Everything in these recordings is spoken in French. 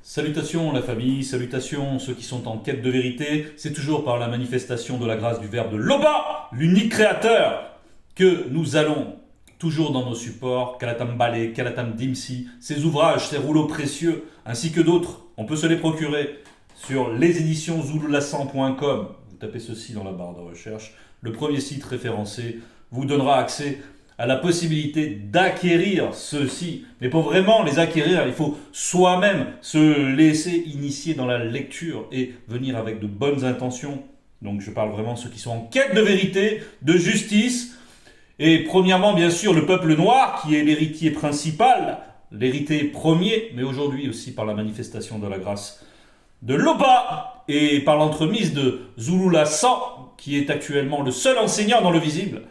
Salutations la famille, salutations ceux qui sont en quête de vérité. C'est toujours par la manifestation de la grâce du Verbe de Loba, l'unique créateur, que nous allons toujours dans nos supports, Kalatam Balé, Kalatam Dimsi, ces ouvrages, ces rouleaux précieux, ainsi que d'autres. On peut se les procurer sur leséditionszululassan.com. Vous tapez ceci dans la barre de recherche. Le premier site référencé vous donnera accès à la possibilité d'acquérir ceux-ci. Mais pour vraiment les acquérir, il faut soi-même se laisser initier dans la lecture et venir avec de bonnes intentions. Donc je parle vraiment de ceux qui sont en quête de vérité, de justice. Et premièrement, bien sûr, le peuple noir, qui est l'héritier principal, l'héritier premier, mais aujourd'hui aussi par la manifestation de la grâce de Loba et par l'entremise de Zululassan, qui est actuellement le seul enseignant dans le visible,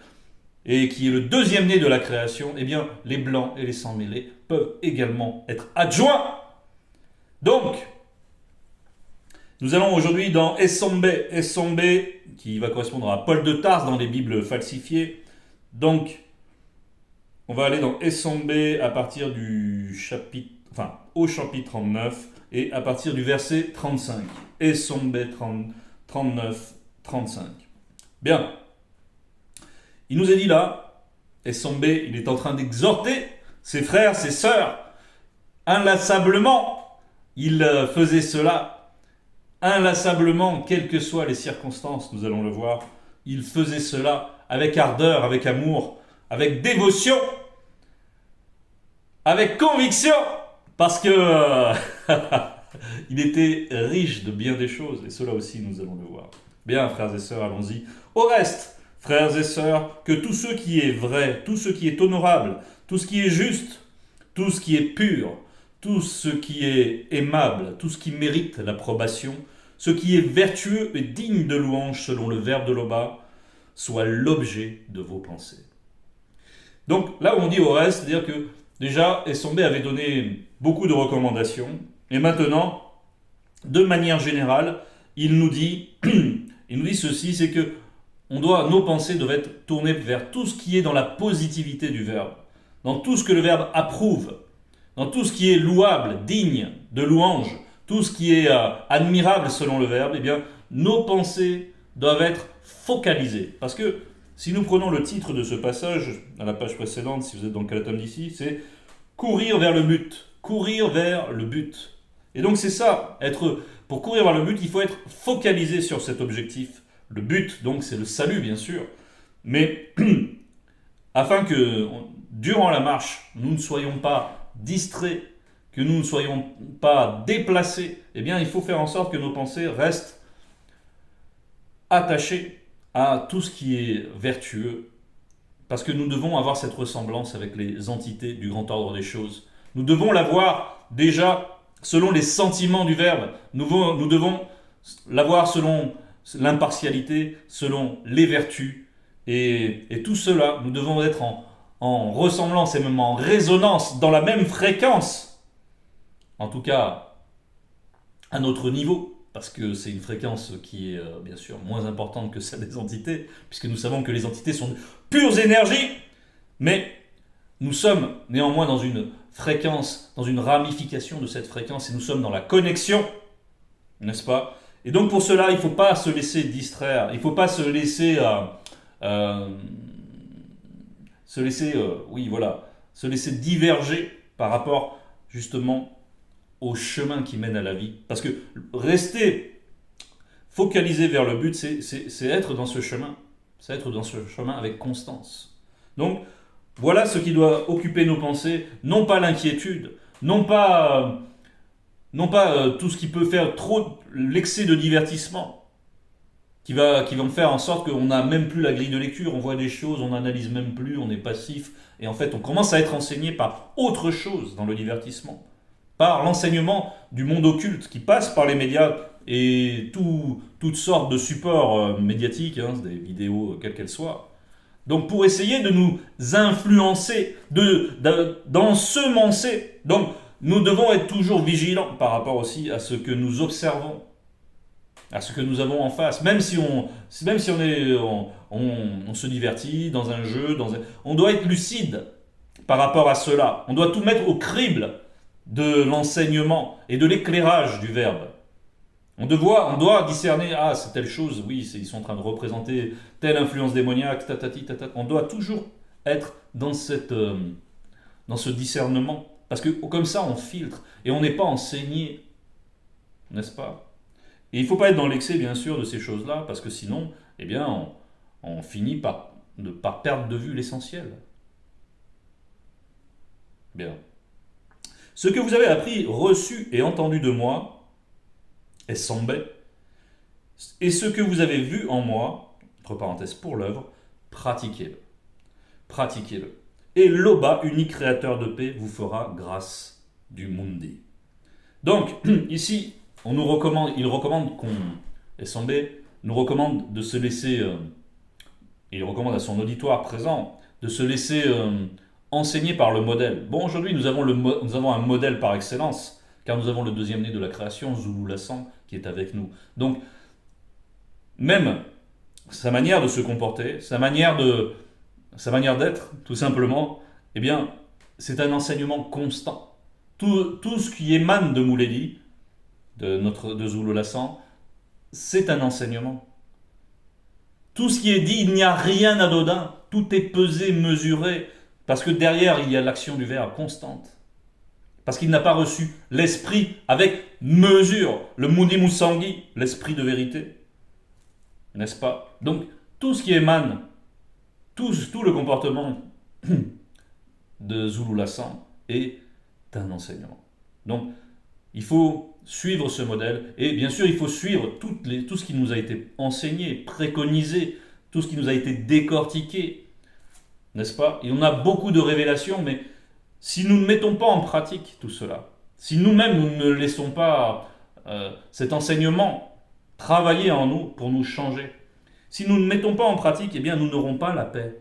et qui est le deuxième né de la création, eh bien, les blancs et les sans-mêlés peuvent également être adjoints. Donc, nous allons aujourd'hui dans Essombe, qui va correspondre à Paul de Tarse dans les Bibles falsifiées. Donc, on va aller dans Essombe à partir du chapitre, au chapitre 39 et à partir du verset 35. Essombe 39, 35. Bien. Il nous est dit là, Essombe, il est en train d'exhorter ses frères, ses sœurs. Inlassablement, il faisait cela. Inlassablement, quelles que soient les circonstances, nous allons le voir. Il faisait cela avec ardeur, avec amour, avec dévotion, avec conviction, parce que il était riche de bien des choses, et cela aussi nous allons le voir. Bien, frères et sœurs, allons-y. Au reste, frères et sœurs, que tout ce qui est vrai, tout ce qui est honorable, tout ce qui est juste, tout ce qui est pur, tout ce qui est aimable, tout ce qui mérite l'approbation, ce qui est vertueux et digne de louange selon le Verbe de Loba, soit l'objet de vos pensées. Donc là où on dit au reste, c'est-à-dire que déjà Essombe avait donné beaucoup de recommandations, et maintenant, de manière générale, il nous dit ceci, c'est que nos pensées doivent être tournées vers tout ce qui est dans la positivité du Verbe, dans tout ce que le Verbe approuve, dans tout ce qui est louable, digne de louange, tout ce qui est admirable selon le Verbe. Eh bien, nos pensées doivent être focalisées. Parce que si nous prenons le titre de ce passage, à la page précédente, si vous êtes dans le Kalatam d'ici, c'est « Courir vers le but ». Courir vers le but. Et donc c'est ça, pour courir vers le but, il faut être focalisé sur cet objectif. Le but, donc, c'est le salut, bien sûr. Mais afin que, durant la marche, nous ne soyons pas distraits, que nous ne soyons pas déplacés, eh bien, il faut faire en sorte que nos pensées restent attachées à tout ce qui est vertueux, parce que nous devons avoir cette ressemblance avec les entités du grand ordre des choses. Nous devons l'avoir déjà selon les sentiments du Verbe. Nous devons l'avoir selon l'impartialité, selon les vertus. Et tout cela, nous devons être en ressemblance et même en résonance, dans la même fréquence. En tout cas, à notre niveau, parce que c'est une fréquence qui est bien sûr moins importante que celle des entités, puisque nous savons que les entités sont de pures énergies, mais nous sommes néanmoins dans une fréquence, dans une ramification de cette fréquence, et nous sommes dans la connexion, n'est-ce pas ? Et donc pour cela, il ne faut pas se laisser distraire, il ne faut pas se laisser, se laisser diverger par rapport justement au chemin qui mène à la vie. Parce que rester focalisé vers le but, c'est être dans ce chemin, c'est être dans ce chemin avec constance. Donc voilà ce qui doit occuper nos pensées, non pas l'inquiétude, non pas tout ce qui peut faire trop l'excès de divertissement, qui va faire en sorte qu'on n'a même plus la grille de lecture, on voit des choses, on n'analyse même plus, on est passif, et en fait on commence à être enseigné par autre chose dans le divertissement, par l'enseignement du monde occulte qui passe par les médias et toutes sortes de supports médiatiques, des vidéos quelles qu'elles soient. Donc pour essayer de nous influencer, d'ensemencer. Donc nous devons être toujours vigilants par rapport aussi à ce que nous observons, à ce que nous avons en face. Même si on se divertit dans un jeu, on doit être lucide par rapport à cela. On doit tout mettre au crible de l'enseignement et de l'éclairage du verbe. On doit discerner, ah, c'est telle chose, oui, ils sont en train de représenter telle influence démoniaque, tatati, tatata. On doit toujours être dans ce discernement. Parce que comme ça, on filtre et on n'est pas enseigné, n'est-ce pas? Et il ne faut pas être dans l'excès, bien sûr, de ces choses-là, parce que sinon, eh bien, on finit par perdre de vue l'essentiel. Bien. Ce que vous avez appris, reçu et entendu de moi, est sambé, et ce que vous avez vu en moi, entre parenthèses pour l'œuvre, pratiquez-le. Pratiquez-le. Et l'Oba, unique créateur de paix, vous fera grâce du mundi. Donc, ici, il recommande SMB nous recommande de se laisser, il recommande à son auditoire présent de se laisser enseigner par le modèle. Bon, aujourd'hui, nous avons un modèle par excellence, car nous avons le deuxième né de la création, Zulu Lassan, qui est avec nous. Donc, même sa manière de se comporter, sa manière d'être, tout simplement, eh bien, c'est un enseignement constant. Tout ce qui émane de Mouledi, de Zulu Lassan, c'est un enseignement. Tout ce qui est dit, il n'y a rien d'anodin. Tout est pesé, mesuré, parce que derrière, il y a l'action du verbe constante. Parce qu'il n'a pas reçu l'esprit avec mesure, le Mundi Musangi, l'esprit de vérité. N'est-ce pas? Donc, tout ce qui émane, tout le comportement de Zulu Lassan est un enseignement. Donc, il faut suivre ce modèle, et bien sûr, il faut suivre tout ce qui nous a été enseigné, préconisé, tout ce qui nous a été décortiqué, n'est-ce pas? Et on a beaucoup de révélations, mais si nous ne mettons pas en pratique tout cela, si nous-mêmes nous ne laissons pas cet enseignement travailler en nous pour nous changer, si nous ne mettons pas en pratique, eh bien nous n'aurons pas la paix.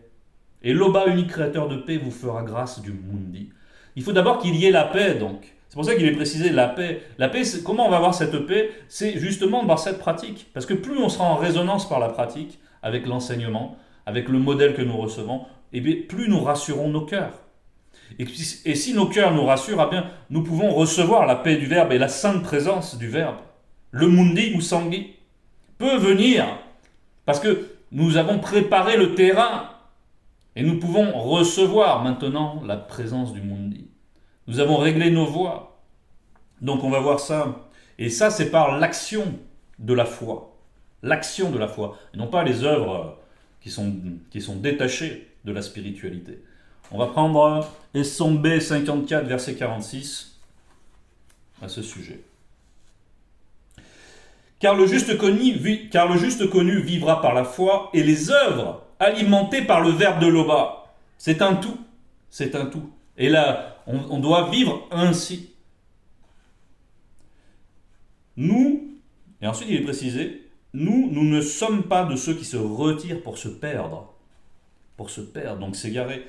Et l'Oba, unique créateur de paix, vous fera grâce du mundi. Il faut d'abord qu'il y ait la paix, donc. C'est pour ça qu'il est précisé la paix. La paix, comment on va avoir cette paix? C'est justement par cette pratique. Parce que plus on sera en résonance par la pratique, avec l'enseignement, avec le modèle que nous recevons, et bien, plus nous rassurons nos cœurs. Et si nos cœurs nous rassurent, eh bien, nous pouvons recevoir la paix du Verbe et la sainte présence du Verbe. Le mundi ou sangi peut venir parce que nous avons préparé le terrain et nous pouvons recevoir maintenant la présence du mundi. Nous avons réglé nos voies. Donc on va voir ça. Et ça, c'est par l'action de la foi. L'action de la foi. Et non pas les œuvres qui sont détachées de la spiritualité. On va prendre Essombe 54, verset 46 à ce sujet. Car le juste connu vivra par la foi, et les œuvres alimentées par le verbe de l'Oba. C'est un tout. C'est un tout. Et là, on doit vivre ainsi. Nous, et ensuite il est précisé, nous ne sommes pas de ceux qui se retirent pour se perdre. Pour se perdre, donc s'égarer.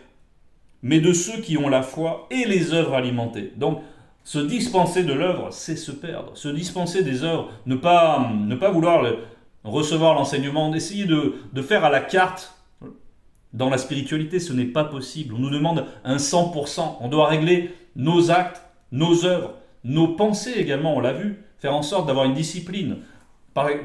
Mais de ceux qui ont la foi et les œuvres alimentées. Donc, se dispenser de l'œuvre, c'est se perdre. Se dispenser des œuvres, ne pas vouloir recevoir l'enseignement, d'essayer de faire à la carte. Dans la spiritualité, ce n'est pas possible. On nous demande un 100%. On doit régler nos actes, nos œuvres, nos pensées également, on l'a vu. Faire en sorte d'avoir une discipline.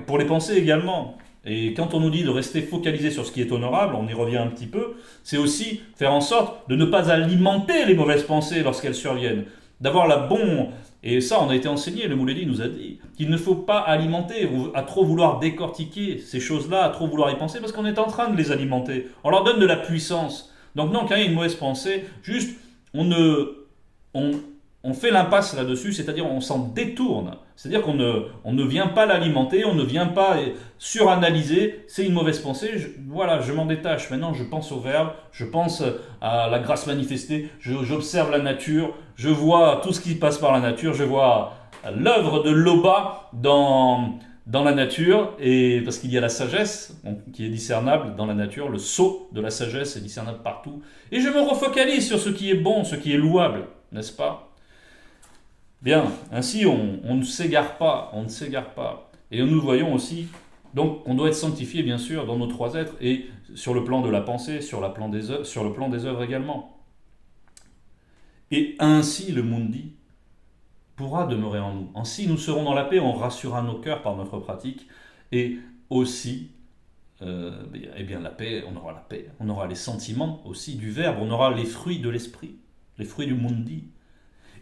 Pour les pensées également. Et quand on nous dit de rester focalisé sur ce qui est honorable, on y revient un petit peu, c'est aussi faire en sorte de ne pas alimenter les mauvaises pensées lorsqu'elles surviennent. D'avoir la bonne... Et ça, on a été enseigné, le Mouledi nous a dit qu'il ne faut pas alimenter, à trop vouloir décortiquer ces choses-là, à trop vouloir y penser, parce qu'on est en train de les alimenter. On leur donne de la puissance. Donc non, quand il y a une mauvaise pensée, juste, on fait l'impasse là-dessus, c'est-à-dire on s'en détourne. C'est-à-dire qu'on ne vient pas l'alimenter, on ne vient pas suranalyser, c'est une mauvaise pensée, je m'en détache. Maintenant, je pense au verbe, je pense à la grâce manifestée, j'observe la nature, je vois tout ce qui passe par la nature, je vois l'œuvre de l'Oba dans la nature, et parce qu'il y a la sagesse qui est discernable dans la nature, le sceau de la sagesse est discernable partout, et je me refocalise sur ce qui est bon, ce qui est louable, n'est-ce pas? Bien, ainsi on ne s'égare pas, Et nous voyons aussi, donc on doit être sanctifié bien sûr dans nos trois êtres et sur le plan de la pensée, sur le plan des œuvres également. Et ainsi le mundi pourra demeurer en nous. Ainsi, nous serons dans la paix, on rassurera nos cœurs par notre pratique, et aussi, eh bien, la paix, on aura les sentiments aussi du Verbe, on aura les fruits de l'esprit, les fruits du mundi.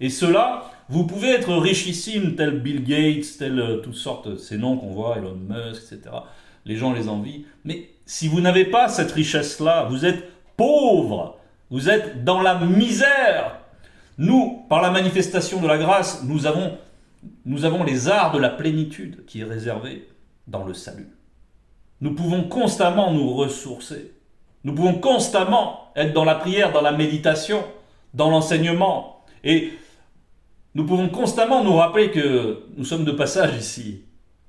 Et cela, vous pouvez être richissime, tel Bill Gates, tel toutes sortes, ces noms qu'on voit, Elon Musk, etc. Les gens les envient. Mais si vous n'avez pas cette richesse-là, vous êtes pauvre, vous êtes dans la misère. Nous, par la manifestation de la grâce, nous avons les arts de la plénitude qui est réservé dans le salut. Nous pouvons constamment nous ressourcer. Nous pouvons constamment être dans la prière, dans la méditation, dans l'enseignement. Et nous pouvons constamment nous rappeler que nous sommes de passage ici.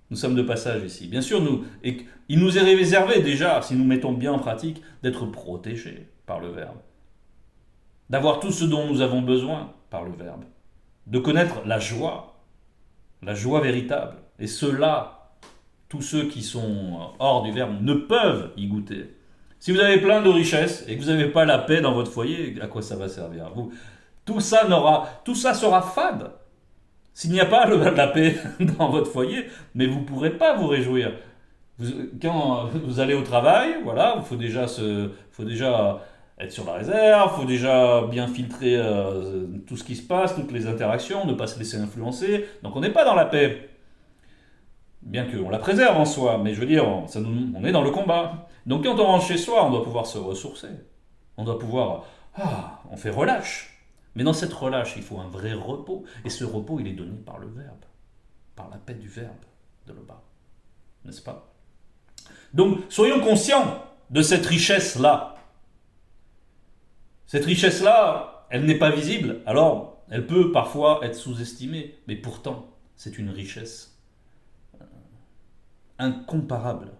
Nous sommes de passage ici. Bien sûr, il nous est réservé déjà, si nous mettons bien en pratique, d'être protégés par le Verbe. D'avoir tout ce dont nous avons besoin par le Verbe. De connaître la joie véritable. Et ceux-là, tous ceux qui sont hors du Verbe, ne peuvent y goûter. Si vous avez plein de richesses et que vous n'avez pas la paix dans votre foyer, à quoi ça va servir? Tout ça sera fade. S'il n'y a pas la paix dans votre foyer, mais vous ne pourrez pas vous réjouir. Quand vous allez au travail, voilà, il faut déjà être sur la réserve, il faut déjà bien filtrer tout ce qui se passe, toutes les interactions, ne pas se laisser influencer. Donc on n'est pas dans la paix. Bien qu'on la préserve en soi, mais je veux dire, on est dans le combat. Donc quand on rentre chez soi, on doit pouvoir se ressourcer. On doit pouvoir... on fait relâche. Mais dans cette relâche, il faut un vrai repos. Et ce repos, il est donné par le Verbe. Par la paix du Verbe de l'Oba. N'est-ce pas? Donc, soyons conscients de cette richesse-là. Cette richesse-là, elle n'est pas visible. Alors, elle peut parfois être sous-estimée. Mais pourtant, c'est une richesse incomparable,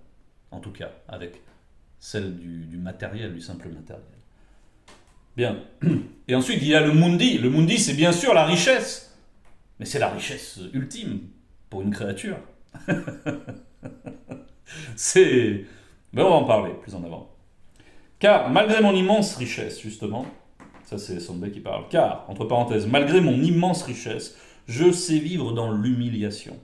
en tout cas, avec celle du matériel, du simple matériel. Bien. Et ensuite, il y a le mundi. Le mundi, c'est bien sûr la richesse. Mais c'est la richesse ultime pour une créature. Mais on va en parler plus en avant. Car, malgré mon immense richesse, justement, ça c'est Sombe qui parle, car, entre parenthèses, malgré mon immense richesse, je sais vivre dans l'humiliation.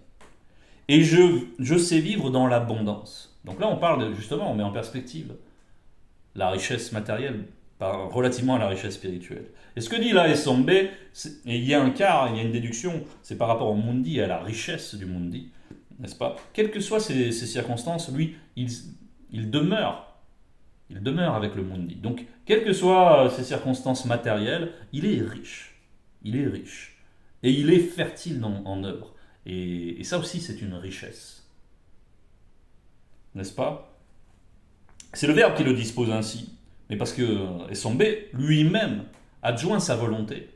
Et je sais vivre dans l'abondance. Donc là, on parle justement, on met en perspective la richesse matérielle relativement à la richesse spirituelle. Et ce que dit là Sombe, et il y a un quart, il y a une déduction, c'est par rapport au mundi, à la richesse du mundi, n'est-ce pas? Quelles que soient ces circonstances, lui, il demeure avec le mundi. Donc, quelles que soient ces circonstances matérielles, il est riche. Il est riche. Et il est fertile en œuvre. Et ça aussi, c'est une richesse. N'est-ce pas? C'est le Verbe qui le dispose ainsi. Mais parce que Sombe lui-même adjoint sa volonté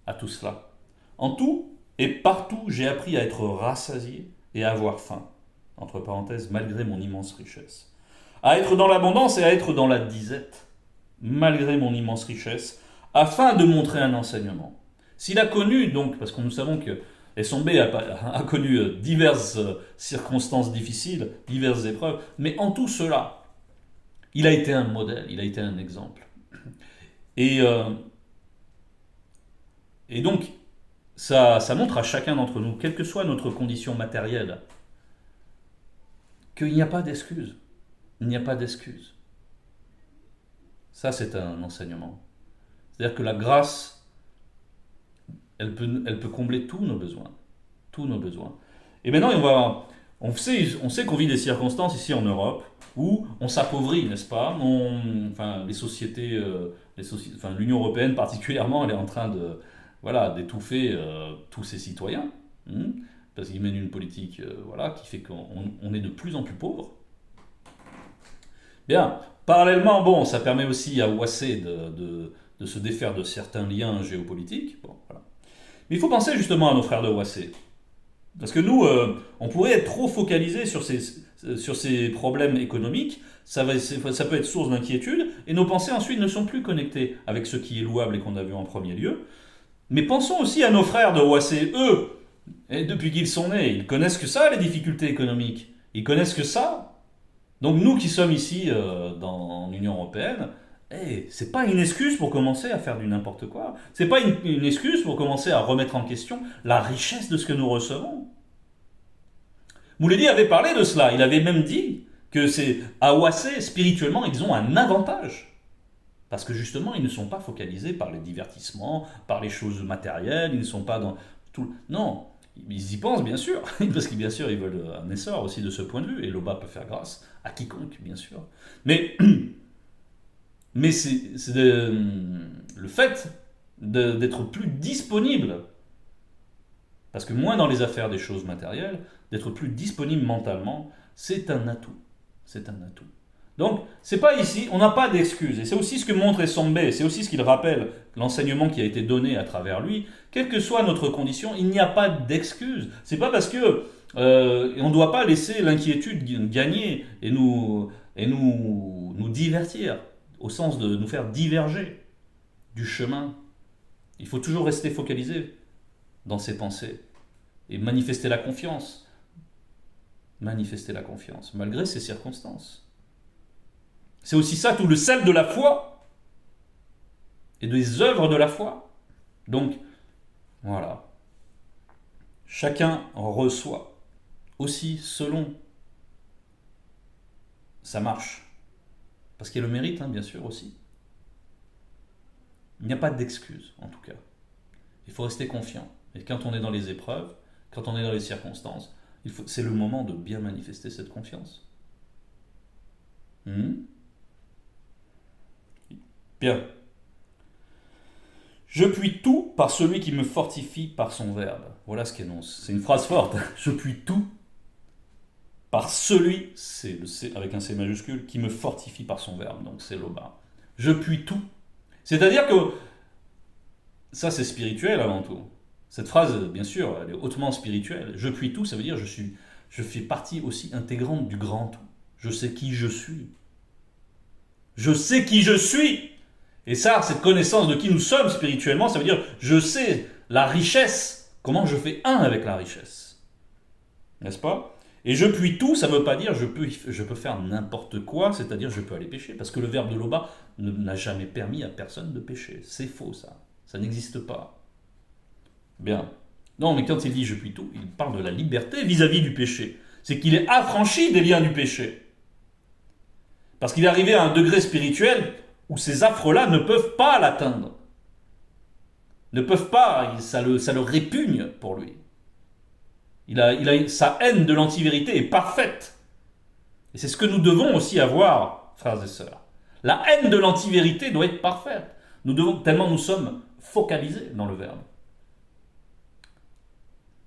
à tout cela. En tout et partout, j'ai appris à être rassasié et à avoir faim. Entre parenthèses, malgré mon immense richesse. À être dans l'abondance et à être dans la disette, malgré mon immense richesse, afin de montrer un enseignement. S'il a connu, donc, parce que nous savons que Sombe a connu diverses circonstances difficiles, diverses épreuves, mais en tout cela, il a été un modèle, il a été un exemple. Et donc, ça montre à chacun d'entre nous, quelle que soit notre condition matérielle, qu'il n'y a pas d'excuse. Il n'y a pas d'excuse. Ça, c'est un enseignement. C'est-à-dire que la grâce, elle peut combler tous nos besoins. Tous nos besoins. Et maintenant, on sait qu'on vit des circonstances ici en Europe où on s'appauvrit, n'est-ce pas? Les sociétés, l'Union européenne particulièrement, elle est en train d'étouffer tous ses citoyens, parce qu'ils mènent une politique qui fait qu'on est de plus en plus pauvres. Bien, parallèlement, ça permet aussi à Ouassé de se défaire de certains liens géopolitiques. Mais il faut penser justement à nos frères de Ouassé. Parce que nous, on pourrait être trop focalisé sur ces problèmes économiques, ça peut être source d'inquiétude, et nos pensées ensuite ne sont plus connectées avec ce qui est louable et qu'on a vu en premier lieu. Mais pensons aussi à nos frères de Ouassé, eux, et depuis qu'ils sont nés, ils connaissent que ça, les difficultés économiques. Ils connaissent que ça. Donc nous qui sommes ici dans l'Union européenne, c'est pas une excuse pour commencer à faire du n'importe quoi. C'est pas une excuse pour commencer à remettre en question la richesse de ce que nous recevons. Mouledi avait parlé de cela. Il avait même dit que c'est à Ouassé, spirituellement, ils ont un avantage. Parce que justement, ils ne sont pas focalisés par les divertissements, par les choses matérielles, ils ne sont pas dans tout. Non, ils y pensent bien sûr, parce que bien sûr, ils veulent un essor aussi de ce point de vue, et l'OBA peut faire grâce à quiconque, bien sûr. Mais, mais c'est le fait d'être plus disponible, parce que moins dans les affaires des choses matérielles, d'être plus disponible mentalement, c'est un atout. C'est un atout. Donc, c'est pas ici, on n'a pas d'excuses. Et c'est aussi ce que montre Essombe, c'est aussi ce qu'il rappelle, l'enseignement qui a été donné à travers lui. Quelle que soit notre condition, il n'y a pas d'excuses. C'est pas parce que on ne doit pas laisser l'inquiétude gagner et nous divertir, au sens de nous faire diverger du chemin. Il faut toujours rester focalisé dans ses pensées et manifester la confiance. Manifester la confiance, malgré ces circonstances. C'est aussi ça tout le sel de la foi et des œuvres de la foi. Donc, voilà. Chacun reçoit aussi selon sa marche. Parce qu'il y a le mérite, bien sûr, aussi. Il n'y a pas d'excuse, en tout cas. Il faut rester confiant. Et quand on est dans les épreuves, quand on est dans les circonstances, c'est le moment de bien manifester cette confiance. Bien. Je puis tout par celui qui me fortifie par son verbe. Voilà ce qu'énonce. C'est une phrase forte. Je puis tout par celui, c'est le C avec un C majuscule, qui me fortifie par son verbe. Donc c'est l'Oba. Je puis tout. C'est-à-dire que ça c'est spirituel avant tout. Cette phrase, bien sûr, elle est hautement spirituelle. Je puis tout, ça veut dire je fais partie aussi intégrante du grand tout. Je sais qui je suis. Je sais qui je suis. Et ça, cette connaissance de qui nous sommes spirituellement, ça veut dire je sais la richesse, comment je fais un avec la richesse. N'est-ce pas? Et je puis tout, ça ne veut pas dire je peux faire n'importe quoi, c'est-à-dire je peux aller pécher. Parce que le verbe de l'Oba n'a jamais permis à personne de pécher. C'est faux ça. Ça n'existe pas. Bien. Non, mais quand il dit je puis tout, il parle de la liberté vis-à-vis du péché. C'est qu'il est affranchi des liens du péché. Parce qu'il est arrivé à un degré spirituel où ces affres-là ne peuvent pas l'atteindre. Ne peuvent pas, ça le répugne pour lui. Sa haine de l'antivérité est parfaite. Et c'est ce que nous devons aussi avoir, frères et sœurs. La haine de l'antivérité doit être parfaite. Tellement nous sommes focalisés dans le verbe.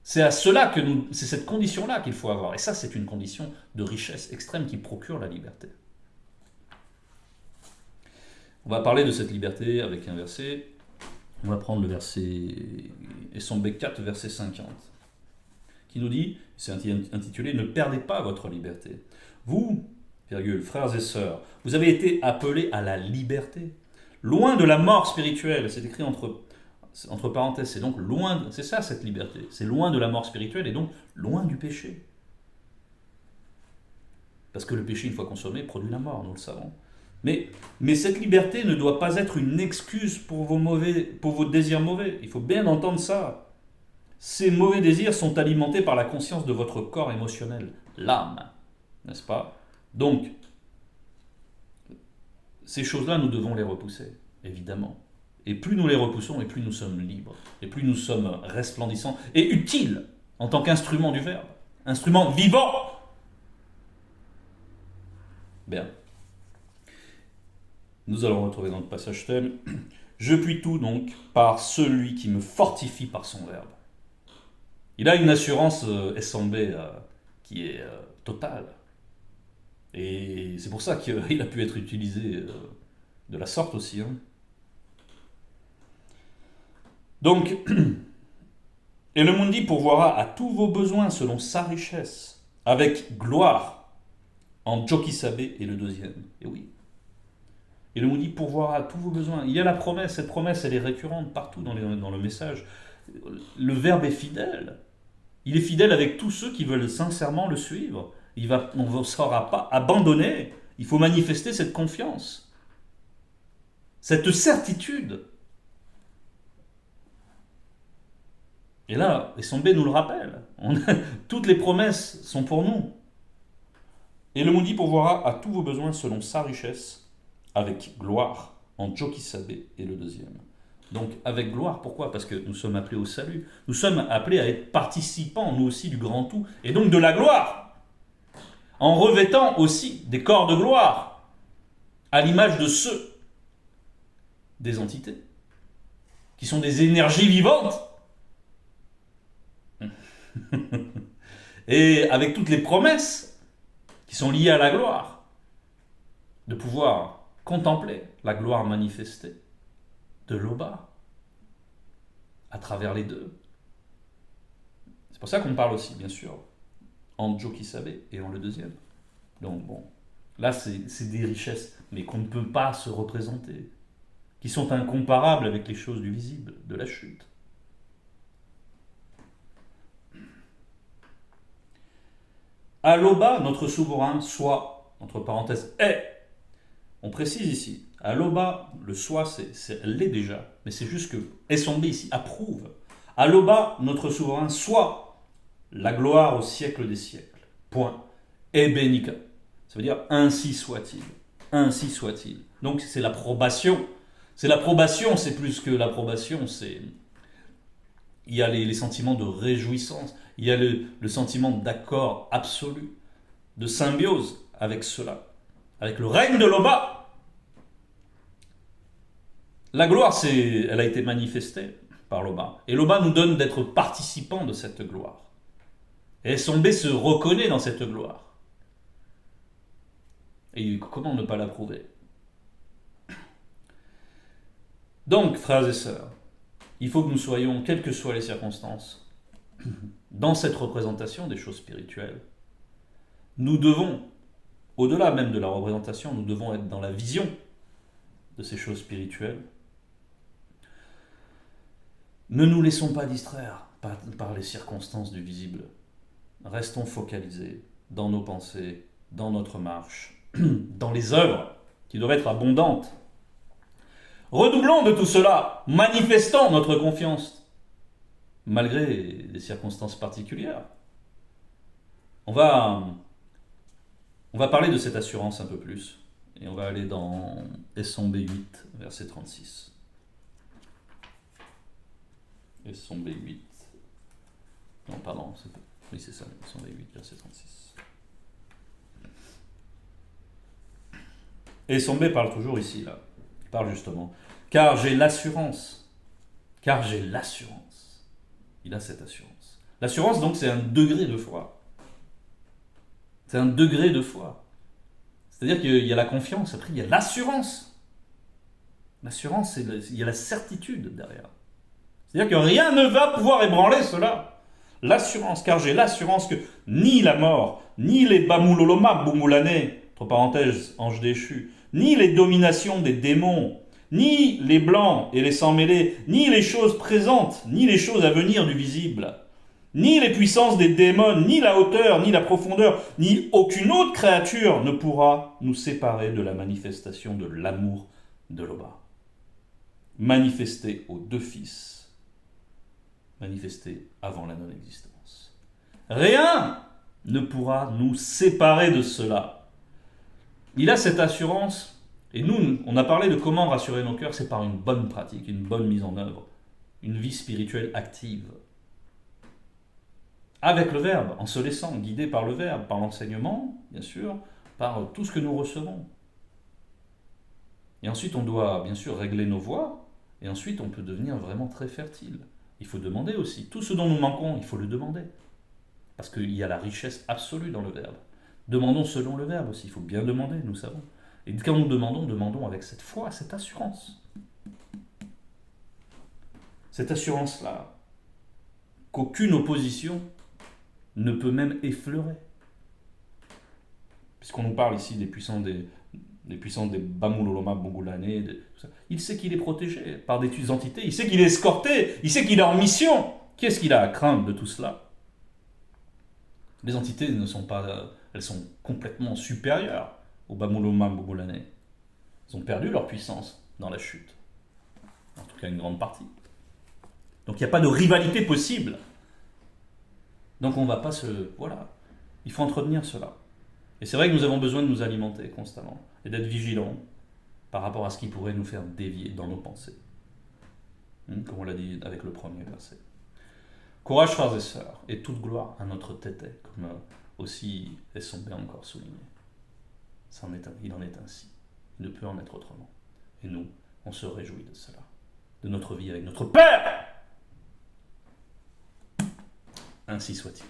C'est cette condition-là qu'il faut avoir. Et ça, c'est une condition de richesse extrême qui procure la liberté. On va parler de cette liberté avec un verset. On va prendre le verset Essombe 4, verset 50, qui nous dit, c'est intitulé « Ne perdez pas votre liberté. Vous, frères et sœurs, vous avez été appelés à la liberté. Loin de la mort spirituelle. » C'est écrit entre parenthèses. C'est donc loin, c'est ça cette liberté. C'est loin de la mort spirituelle et donc loin du péché. Parce que le péché, une fois consommé, produit la mort, nous le savons. Mais cette liberté ne doit pas être une excuse pour vos désirs mauvais. Il faut bien entendre ça. Ces mauvais désirs sont alimentés par la conscience de votre corps émotionnel, l'âme, n'est-ce pas? Donc, ces choses-là, nous devons les repousser, évidemment. Et plus nous les repoussons, et plus nous sommes libres, et plus nous sommes resplendissants et utiles en tant qu'instrument du Verbe, instrument vivant. Bien. Nous allons retrouver dans le passage thème « Je puis tout donc par celui qui me fortifie par son verbe ». Il a une assurance Essombe qui est totale. Et c'est pour ça qu'il a pu être utilisé de la sorte aussi. Donc, et le Mundi pourvoira à tous vos besoins selon sa richesse, avec gloire, en Jokisabe et le deuxième. Et oui. Et le Mundi pourvoira à tous vos besoins. Il y a la promesse, cette promesse, elle est récurrente partout dans le message. Le Verbe est fidèle. Il est fidèle avec tous ceux qui veulent sincèrement le suivre. On ne sera pas abandonné. Il faut manifester cette confiance. cette certitude. Et là, Essombe nous le rappelle, toutes les promesses sont pour nous. Et le Mundi pourvoira à tous vos besoins selon sa richesse, avec gloire, en Jokisabe est le deuxième. Donc avec gloire, pourquoi? Parce que nous sommes appelés au salut. Nous sommes appelés à être participants, nous aussi, du grand tout, et donc de la gloire, en revêtant aussi des corps de gloire, à l'image de ceux des entités, qui sont des énergies vivantes, et avec toutes les promesses qui sont liées à la gloire, de pouvoir contempler la gloire manifestée de l'Oba à travers les deux. C'est pour ça qu'on parle aussi, bien sûr, en Jokisabe et en le deuxième. Donc bon, là c'est des richesses, mais qu'on ne peut pas se représenter, qui sont incomparables avec les choses du visible, de la chute. À l'Oba, notre souverain, soit, entre parenthèses, est. On précise ici, à l'Oba, le soit, elle l'est déjà, mais c'est juste que Essombe ici approuve. À l'Oba, notre souverain, soit la gloire au siècle des siècles. Point. Ebenika. Ça veut dire ainsi soit-il. Ainsi soit-il. Donc c'est l'approbation. C'est l'approbation, c'est plus que l'approbation, c'est. Il y a les sentiments de réjouissance, il y a le sentiment d'accord absolu, de symbiose avec cela, avec le règne de l'Oba. La gloire, elle a été manifestée par l'Oba. Et l'Oba nous donne d'être participants de cette gloire. Et Essombe se reconnaît dans cette gloire. Et comment ne pas l'approuver? Donc, frères et sœurs, il faut que nous soyons, quelles que soient les circonstances, dans cette représentation des choses spirituelles. Nous devons, au-delà même de la représentation, nous devons être dans la vision de ces choses spirituelles. Ne nous laissons pas distraire par les circonstances du visible. Restons focalisés dans nos pensées, dans notre marche, dans les œuvres qui doivent être abondantes. Redoublons de tout cela, manifestons notre confiance, malgré des circonstances particulières. On va parler de cette assurance un peu plus, et on va aller dans Essombe 8, verset 36. Essombe 8. Non, pardon, oui, c'est ça, Essombe 8, verset 36. Essombe parle toujours ici, là. Il parle justement. Car j'ai l'assurance. Car j'ai l'assurance. Il a cette assurance. L'assurance, donc, c'est un degré de foi. C'est un degré de foi. C'est-à-dire qu'il y a la confiance, après il y a l'assurance. L'assurance, il y a la certitude derrière. C'est-à-dire que rien ne va pouvoir ébranler cela. L'assurance, car j'ai l'assurance que ni la mort, ni les Bamuloloma Bumulane, entre parenthèses, anges déchus, ni les dominations des démons, ni les blancs et les sans-mêlés, ni les choses présentes, ni les choses à venir du visible, ni les puissances des démons, ni la hauteur, ni la profondeur, ni aucune autre créature ne pourra nous séparer de la manifestation de l'amour de l'Oba. Manifesté aux deux fils, manifesté avant la non-existence. Rien ne pourra nous séparer de cela. Il a cette assurance, et nous, on a parlé de comment rassurer nos cœurs, c'est par une bonne pratique, une bonne mise en œuvre, une vie spirituelle active. Avec le Verbe, en se laissant guider par le Verbe, par l'enseignement, bien sûr, par tout ce que nous recevons. Et ensuite, on doit, bien sûr, régler nos voies, et ensuite, on peut devenir vraiment très fertile. Il faut demander aussi. Tout ce dont nous manquons, il faut le demander. Parce qu'il y a la richesse absolue dans le Verbe. Demandons selon le Verbe aussi. Il faut bien demander, nous savons. Et quand nous demandons, demandons avec cette foi, cette assurance. Cette assurance-là, qu'aucune opposition ne peut même effleurer. Puisqu'on nous parle ici des puissants des Bamuloloma Bongulane, tout ça. Il sait qu'il est protégé par des entités, il sait qu'il est escorté, il sait qu'il est en mission. Qu'est-ce qu'il a à craindre de tout cela? Les entités ne sont pas, elles sont complètement supérieures aux Bamuloloma Bongulane. Ils ont perdu leur puissance. dans la chute. En tout cas, une grande partie. Donc il n'y a pas de rivalité possible. Donc on ne va pas se... Voilà. Il faut entretenir cela. Et c'est vrai que nous avons besoin de nous alimenter constamment et d'être vigilants par rapport à ce qui pourrait nous faire dévier dans nos pensées. Comme on l'a dit avec le premier verset. Courage, frères et sœurs, et toute gloire à notre Tété, comme aussi est son bien encore souligné. Il en est ainsi. Il ne peut en être autrement. Et nous, on se réjouit de cela. De notre vie avec notre Père. Ainsi soit-il.